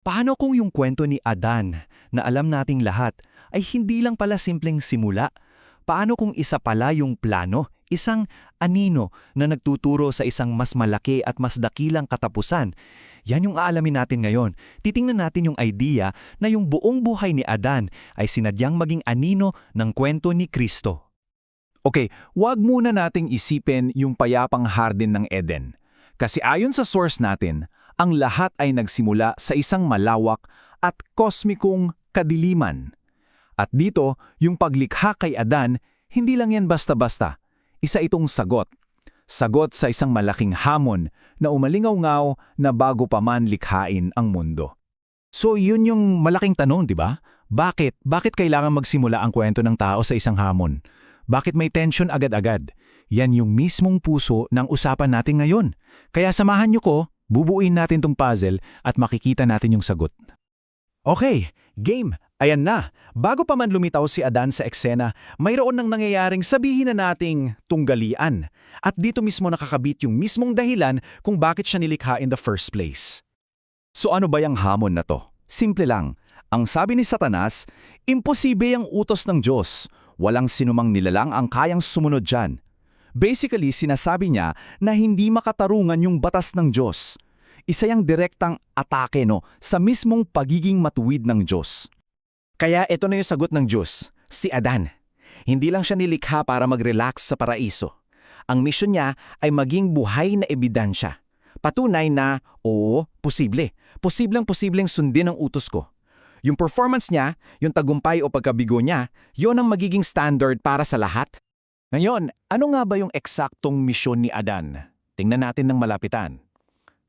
Paano kung yung kwento ni Adan na alam nating lahat ay hindi lang pala simpleng simula? Paano kung isa pala yung plano, isang anino na nagtuturo sa isang mas malaki at mas dakilang katapusan? Yan yung aalamin natin ngayon. Titingnan natin yung idea na yung buong buhay ni Adan ay sinadyang maging anino ng kwento ni Kristo. Okay, wag muna nating isipin yung payapang hardin ng Eden. Kasi ayon sa source natin, ang lahat ay nagsimula sa isang malawak at kosmikong kadiliman. At dito, yung paglikha kay Adan, hindi lang yan basta-basta. Isa itong sagot. Sagot sa isang malaking hamon na umalingaw-ngaw na bago pa man likhain ang mundo. So yun yung malaking tanong, di ba? Bakit? Bakit kailangan magsimula ang kwento ng tao sa isang hamon? Bakit may tension agad-agad? Yan yung mismong puso ng usapan natin ngayon. Kaya samahan niyo ko, bubuuin natin tong puzzle at makikita natin yung sagot. Okay, game. Ayan na. Bago pa man lumitaw si Adan sa eksena, mayroon nang nangyayaring sabihin na nating tunggalian. At dito mismo nakakabit yung mismong dahilan kung bakit siya nilikha in the first place. So ano ba yung hamon na to? Simple lang. Ang sabi ni Satanas, imposible ang utos ng Diyos. Walang sinumang nilalang ang kayang sumunod dyan. Basically, sinasabi niya na hindi makatarungan yung batas ng Diyos. Isa yung direktang atake sa mismong pagiging matuwid ng Diyos. Kaya ito na yung sagot ng Diyos, si Adan. Hindi lang siya nilikha para mag-relax sa paraiso. Ang misyon niya ay maging buhay na ebidensya. Patunay na, oo, posible. Posibleng sundin ang utos ko. Yung performance niya, yung tagumpay o pagkabigo niya, yon ang magiging standard para sa lahat. Ngayon, ano nga ba yung eksaktong misyon ni Adan? Tingnan natin ng malapitan.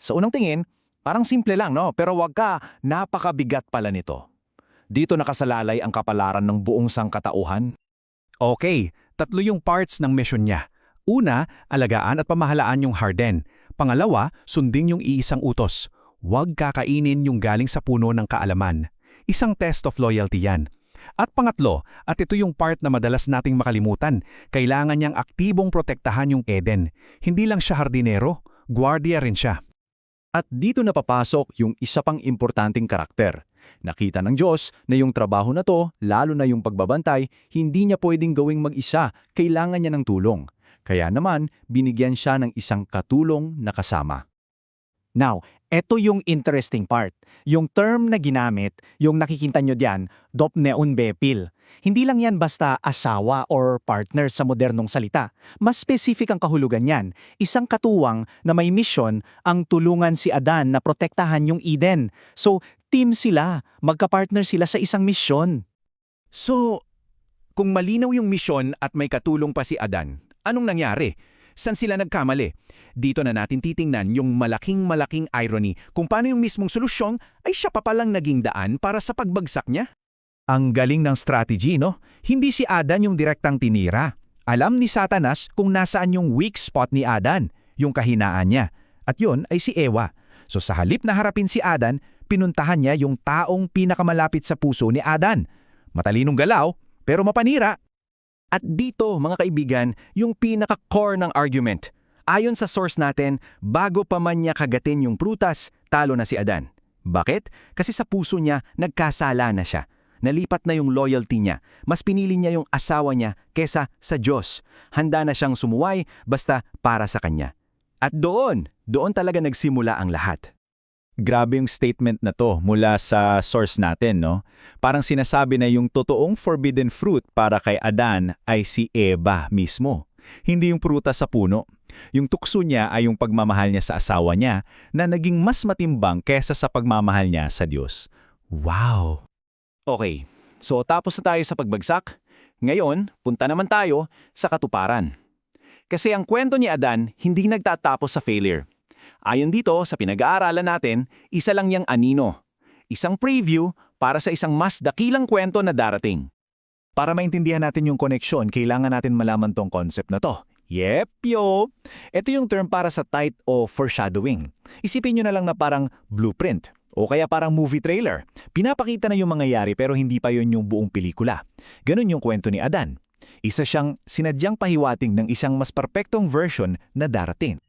Sa unang tingin, parang simple lang, no? Pero wag ka, napakabigat pala nito. Dito nakasalalay ang kapalaran ng buong sangkatauhan. Okay, tatlo yung parts ng mission niya. Una, alagaan at pamahalaan yung harden. Pangalawa, sundin yung iisang utos. Huwag kakainin yung galing sa puno ng kaalaman. Isang test of loyalty yan. At pangatlo, at ito yung part na madalas nating makalimutan, kailangan niyang aktibong protektahan yung Eden. Hindi lang siya hardinero, gwardiya rin siya. At dito napapasok yung isa pang importanteng karakter. Nakita ng Diyos na yung trabaho na to, lalo na yung pagbabantay, hindi niya pwedeng gawing mag-isa, kailangan niya ng tulong. Kaya naman, binigyan siya ng isang katulong na kasama. Now, eto yung interesting part. Yung term na ginamit, yung nakikita nyo diyan, dopneun bepil. Hindi lang yan basta asawa or partner sa modernong salita. Mas specific ang kahulugan yan. Isang katuwang na may mission ang tulungan si Adan na protektahan yung Eden. So, team sila. Magka-partner sila sa isang mission. So, kung malinaw yung mission at may katulong pa si Adan, anong nangyari? San sila nagkamali? Dito na natin titingnan yung malaking irony kung paano yung mismong solusyon ay siya pa palang naging daan para sa pagbagsak niya. Ang galing ng strategy, no? Hindi si Adan yung direktang tinira. Alam ni Satanas kung nasaan yung weak spot ni Adan, yung kahinaan niya. At yun ay si Ewa. So sa halip na harapin si Adan, pinuntahan niya yung taong pinakamalapit sa puso ni Adan. Matalinong galaw, pero mapanira. At dito, mga kaibigan, yung pinaka-core ng argument. Ayon sa source natin, bago pa man niya kagatin yung prutas, talo na si Adan. Bakit? Kasi sa puso niya, nagkasala na siya. Nalipat na yung loyalty niya. Mas pinili niya yung asawa niya kesa sa Diyos. Handa na siyang sumuway basta para sa kanya. At doon talaga nagsimula ang lahat. Grabe yung statement na to mula sa source natin, no? Parang sinasabi na yung totoong forbidden fruit para kay Adan ay si Eva mismo. Hindi yung prutas sa puno. Yung tukso niya ay yung pagmamahal niya sa asawa niya na naging mas matimbang kesa sa pagmamahal niya sa Diyos. Wow! Okay, so tapos na tayo sa pagbagsak. Ngayon, punta naman tayo sa katuparan. Kasi ang kwento ni Adan hindi nagtatapos sa failure. Ayon dito sa pinag-aaralan natin, isa lang yang anino. Isang preview para sa isang mas dakilang kwento na darating. Para maintindihan natin yung koneksyon, kailangan natin malaman tong concept na to. Yep, yo! Ito yung term para sa tight o foreshadowing. Isipin nyo na lang na parang blueprint o kaya parang movie trailer. Pinapakita na yung mangyayari pero hindi pa yun yung buong pelikula. Ganun yung kwento ni Adan. Isa siyang sinadyang pahiwating ng isang mas perpektong version na darating.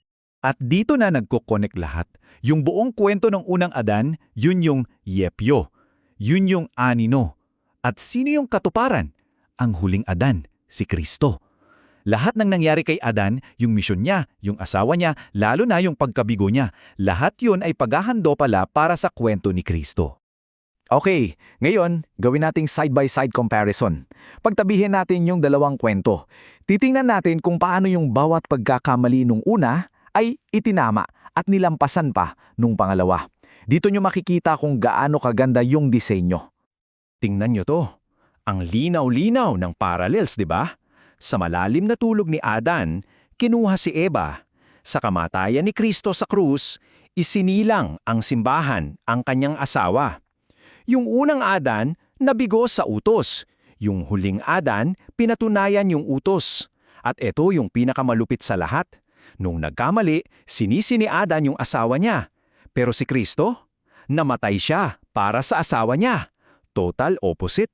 At dito na nagko-connect lahat. Yung buong kwento ng unang Adan, yun yung Yepyo. Yun yung Anino. At sino yung katuparan? Ang huling Adan, si Kristo. Lahat ng nangyari kay Adan, yung misyon niya, yung asawa niya, lalo na yung pagkabigo niya, lahat yun ay paghahando pala para sa kwento ni Kristo. Okay, ngayon, gawin nating side-by-side comparison. Pagtabihin natin yung dalawang kwento. Titingnan natin kung paano yung bawat pagkakamali nung una ay itinama at nilampasan pa nung pangalawa. Dito nyo makikita kung gaano kaganda yung disenyo. Tingnan nyo to. Ang linaw-linaw ng parallels, di ba? Sa malalim na tulog ni Adan, kinuha si Eva. Sa kamatayan ni Kristo sa krus, isinilang ang simbahan, ang kanyang asawa. Yung unang Adan, nabigo sa utos. Yung huling Adan, pinatunayan yung utos. At ito yung pinakamalupit sa lahat. Nung nagkamali, sinisi ni Adan yung asawa niya. Pero si Kristo, namatay siya para sa asawa niya. Total opposite.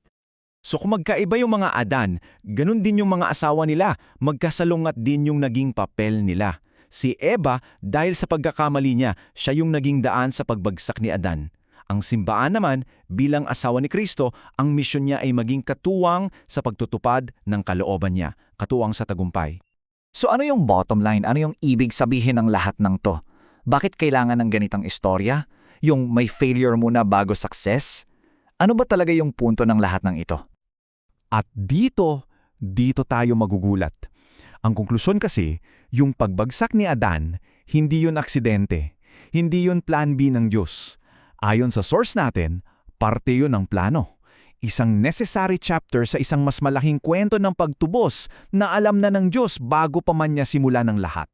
So kung magkaiba yung mga Adan, ganun din yung mga asawa nila, magkasalungat din yung naging papel nila. Si Eva, dahil sa pagkakamali niya, siya yung naging daan sa pagbagsak ni Adan. Ang simbahan naman, bilang asawa ni Kristo, ang misyon niya ay maging katuwang sa pagtutupad ng kalooban niya, katuwang sa tagumpay. So ano yung bottom line? Ano yung ibig sabihin ng lahat ng to? Bakit kailangan ng ganitang istorya? Yung may failure muna bago success? Ano ba talaga yung punto ng lahat ng ito? At dito tayo magugulat. Ang konklusyon kasi, yung pagbagsak ni Adan, hindi yun aksidente. Hindi yun plan B ng Diyos. Ayon sa source natin, parte yun ng plano. Isang necessary chapter sa isang mas malaking kwento ng pagtubos na alam na ng Diyos bago pa man niya simula ng lahat.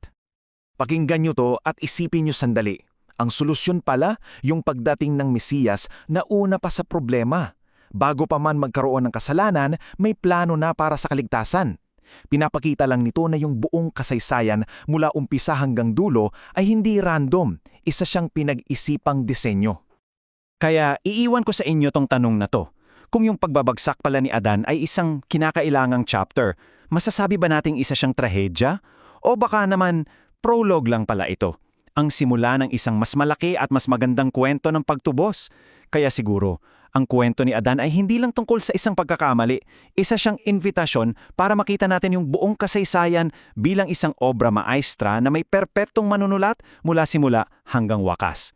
Pakinggan nyo to at isipin nyo sandali. Ang solusyon pala, yung pagdating ng Mesiyas na una pa sa problema. Bago pa man magkaroon ng kasalanan, may plano na para sa kaligtasan. Pinapakita lang nito na yung buong kasaysayan mula umpisa hanggang dulo ay hindi random, isa siyang pinag-isipang disenyo. Kaya iiwan ko sa inyo tong tanong na to. Kung yung pagbabagsak pala ni Adan ay isang kinakailangang chapter, masasabi ba nating isa siyang trahedya? O baka naman prologue lang pala ito, ang simula ng isang mas malaki at mas magandang kwento ng pagtubos? Kaya siguro, ang kwento ni Adan ay hindi lang tungkol sa isang pagkakamali, isa siyang invitasyon para makita natin yung buong kasaysayan bilang isang obra maestra na may perpektong manunulat mula simula hanggang wakas.